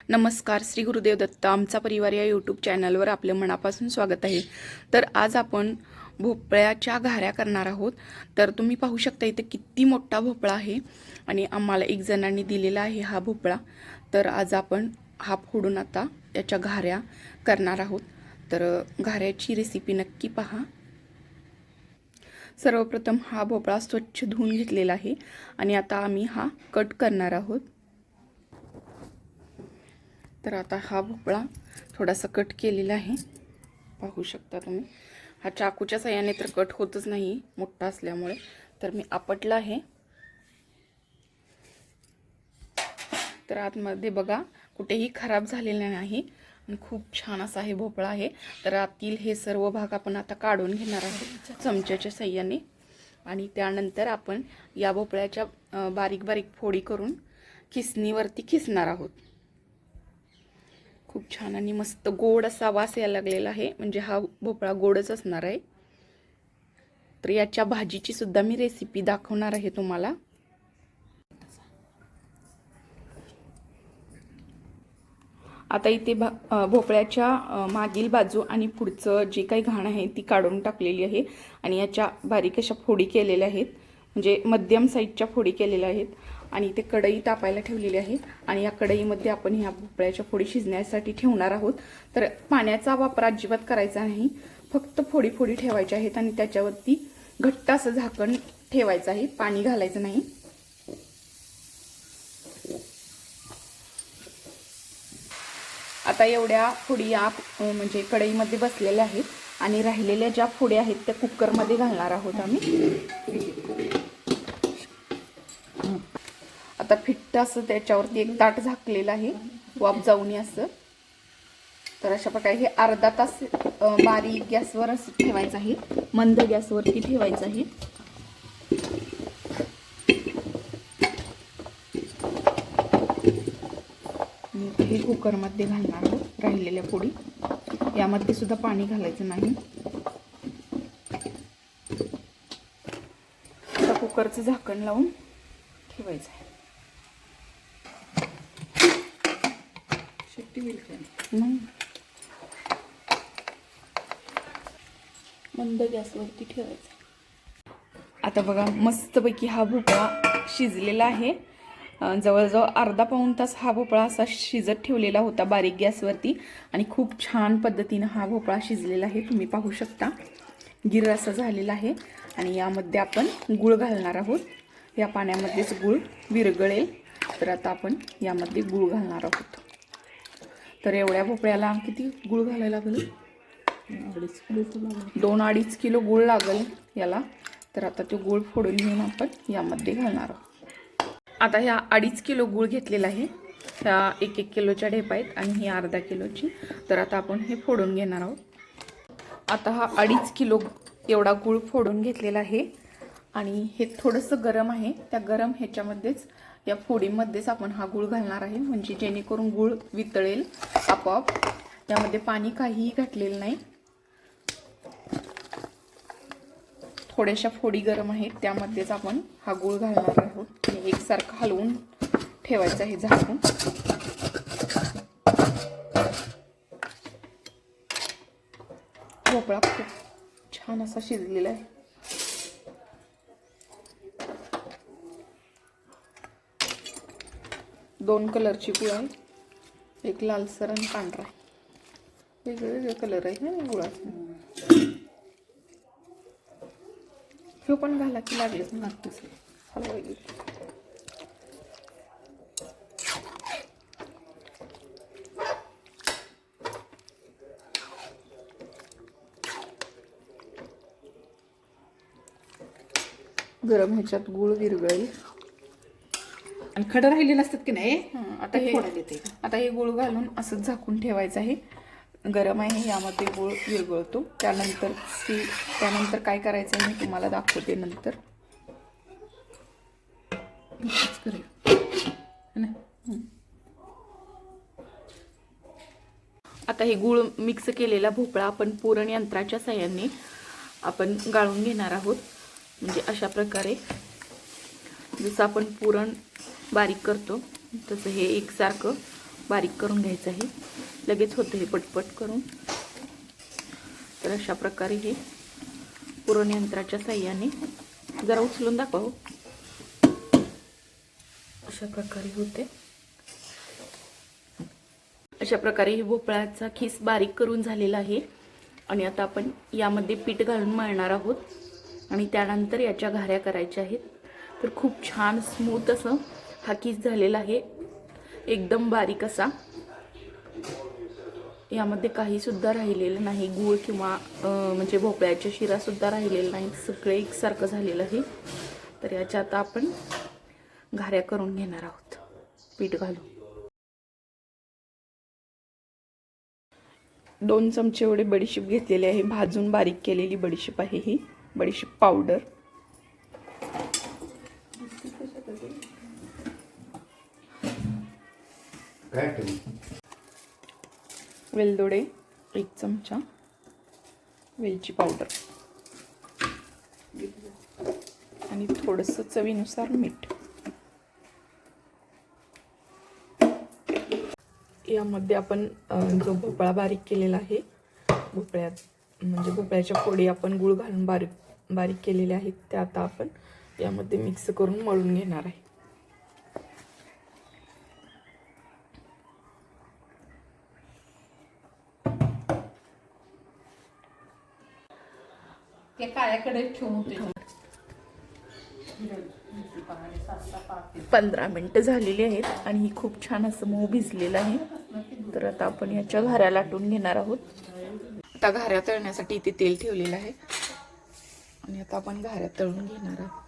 नमस्कार, श्री गुरुदेव दत्त. आमचा परिवार या यूट्यूब चॅनलवर आपलं मनापासून स्वागत आहे. तर आज आपण भोपळ्याच्या घाऱ्या करणार आहोत. तर तुम्ही पाहू शकता इथे किती मोठा भोपळा आहे आणि आम्हाला एक जणांनी दिलेला आहे हा भोपळा. तर आज आपण हा फोडून आता त्याच्या घाऱ्या करणार आहोत. तर घाऱ्याची रेसिपी नक्की पहा. सर्वप्रथम हा भोपळा स्वच्छ धुवून घेतलेला आहे आणि आता आम्ही हा कट करणार आहोत. तर आता हा भोपळा थोडासा कट केलेला आहे, पाहू शकता तुम्ही. हा चाकूच्या साहाय्याने तर कट होतच नाही मोठा असल्यामुळे, तर मी आपटला आहे. तर आतमध्ये बघा कुठेही खराब झालेला नाही आणि खूप छान असा हे भोपळा आहे. तर आतील हे सर्व भाग आपण आता काढून घेणार आहोत चमच्याच्या साहाय्याने आणि त्यानंतर आपण या भोपळ्याच्या बारीक बारीक फोडी करून खिसणीवरती खिसणार आहोत. खूप छान आणि मस्त गोड असा वास यायला लागलेला आहे, म्हणजे हा भोपळा गोडच असणार आहे. तर याच्या भाजीची सुद्धा मी रेसिपी दाखवणार आहे तुम्हाला. आता इथे भोपळ्याच्या मागील बाजू आणि पुढचं जे काही घाण आहे ती काढून टाकलेली आहे आणि याच्या बारीक अशा फोडी केलेल्या आहेत, म्हणजे मध्यम साईजच्या फोडी केलेल्या आहेत. आणि ते कढई तापायला ठेवलेली आहे आणि या कढईमध्ये आपण ह्या भोपळ्याच्या फोडी शिजण्यासाठी ठेवणार आहोत. तर पाण्याचा वापर अजिबात करायचा नाही, फक्त फोडी फोडी ठेवायच्या आहेत आणि त्याच्यावरती घट्ट असं झाकण ठेवायचं आहे, पाणी घालायचं नाही. आता एवढ्या फोडी या म्हणजे कढईमध्ये बसलेल्या आहेत आणि राहिलेल्या ज्या फोडी आहेत त्या कुकरमध्ये घालणार आहोत आम्ही. आता फिट्ट असं त्याच्यावरती एक ताट झाकलेलं आहे, वाफ जाऊ नये असं. तर अशा प्रकारे हे अर्धा तास बारीक गॅसवर असं ठेवायचं आहे, मंद गॅसवरती ठेवायचं आहे. हे कुकरमध्ये घालणार आहोत राहिलेल्या फोडी. यामध्ये सुद्धा पाणी घालायचं नाही. आता कुकरचं झाकण लावून ठेवायचं आहे. नाही, मंद गॅसवरती ठेवायचं. आता बघा मस्तपैकी हा भोपळा शिजलेला आहे. जवळजवळ अर्धा पाऊण तास हा भोपळा असा शिजत ठेवलेला होता बारीक गॅसवरती आणि खूप छान पद्धतीनं हा भोपळा शिजलेला आहे. तुम्ही पाहू शकता गिर असा झालेला आहे. आणि यामध्ये आपण गूळ घालणार आहोत. या पाण्यामध्येच गूळ विरघळेल. तर आता आपण यामध्ये गूळ घालणार आहोत. तर एवढ्या भोपळ्याला किती गूळ घालायला लागेल? 2-2.5 किलो गूळ लागेल याला. तर आता तो गूळ फोडून घेऊन आपण यामध्ये घालणार आहोत. आता ह्या 2.5 किलो गूळ घेतलेला आहे. ह्या 1-1 किलोच्या ढेप आहेत आणि ही अर्धा किलोची. तर आता आपण हे फोडून घेणार आहोत. आता हा 2.5 किलो एवढा गूळ फोडून घेतलेला आहे आणि हे थोडंसं गरम आहे. त्या गरम ह्याच्यामध्येच या फोडीमध्येच आपण हा गूळ घालणार आहे, म्हणजे जेणेकरून गूळ वितळेल आपोआप. यामध्ये पाणी काहीही घातलेलं नाही. थोड्याशा फोडी गरम आहेत त्यामध्येच आपण हा गूळ घालणार आहोत आणि एकसारखं हलवून ठेवायचं आहे झाकून. भोपळा खूप छान असा शिजलेला आहे. दोन कलरची गुळ आहे, एक लालसर आणि पांढरा. वेगवेगळे कलर आहे ना गुळाचे. हे पण घाला की लागलेच लागतेच हलवायला. गरम ह्याच्यात गूळ विरघळेल आणि खडं राहिलेलं असतात की नाही. आता हे गूळ घालून असंच झाकून ठेवायचं आहे. गरम आहे, यामध्ये गूळ विरघळतो. त्यानंतर काय करायचं आहे मी तुम्हाला दाखवते नंतर. आता हे गूळ मिक्स केलेला भोपळा आपण पुरण यंत्राच्या साहाय्याने आपण गाळून घेणार आहोत. म्हणजे अशा प्रकारे जसं आपण पुरण बारीक करतो तसं हे एकसारखं बारीक करून घ्यायचं आहे. लगेच होतं हे पटपट करून. तर अशा प्रकारे हे पुरण यंत्राच्या साह्याने जरा उचलून दाखवा हो. अशा प्रकारे होते. अशा प्रकारे हे भोपळ्याचा खीस बारीक करून झालेला आहे. आणि आता आपण यामध्ये पीठ घालून मळणार आहोत आणि त्यानंतर याच्या घाऱ्या करायच्या आहेत. तर खूप छान स्मूथ असं हा खीस झालेला आहे, एकदम बारीक असा. यामध्ये काही सुद्धा राहिलेलं नाही, गूळ किंवा म्हणजे भोपळ्याच्या शिरा सुद्धा राहिलेलं नाही, सगळे एकसारखं झालेलं आहे. तर याच्या आता आपण घाऱ्या करून घेणार आहोत पीठ घालून. 2 चमचे एवढे बडीशेप घेतलेले आहे, भाजून बारीक केलेली बडीशेप आहे ही, बडीशेप पावडर. वेलदोडे 1 चमचा, वेलची पावडर आणि थोडंसं चवीनुसार मीठ. यामध्ये आपण जो भोपळा बारीक केलेला आहे, म्हणजे भोपळ्याच्या फोडी आपण गूळ घालून बारीक केलेल्या आहेत, त्या आता आपण यामध्ये मिक्स करून मळून घेणार आहे. ते काळ्याकडे ठेवून 15 मिनिटं झालेली आहेत आणि ही खूप छान असं मऊ भिजलेलं आहे. तर आता आपण याच्या घाऱ्या लाटून घेणार आहोत. आता घाऱ्या तळण्यासाठी इथे तेल ठेवलेलं आहे आणि आता आपण घाऱ्या तळून घेणार आहोत.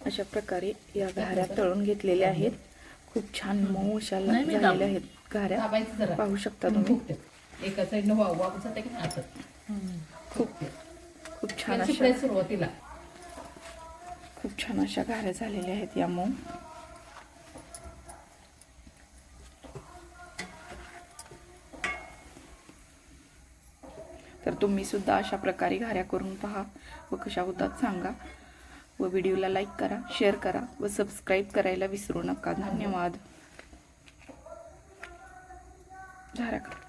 अशा प्रकारे या घाऱ्या तळून घेतलेल्या आहेत. खूप छान मऊ अशा झालेल्या आहेत घाऱ्या, पाहू शकता तुम्ही. एका साईडनं वाव जाते की नाही असं. खूप छान अशा सुरुवातीला खूप छान अशा घाऱ्या झालेल्या आहेत या मऊ. तर तुम्ही सुद्धा अशा प्रकारे घाऱ्या करून पहा व कशा होतात सांगा. व व्हिडिओला लाईक करा, शेअर करा व सबस्क्राईब करायला विसरू नका. धन्यवाद. घाऱ्या करा.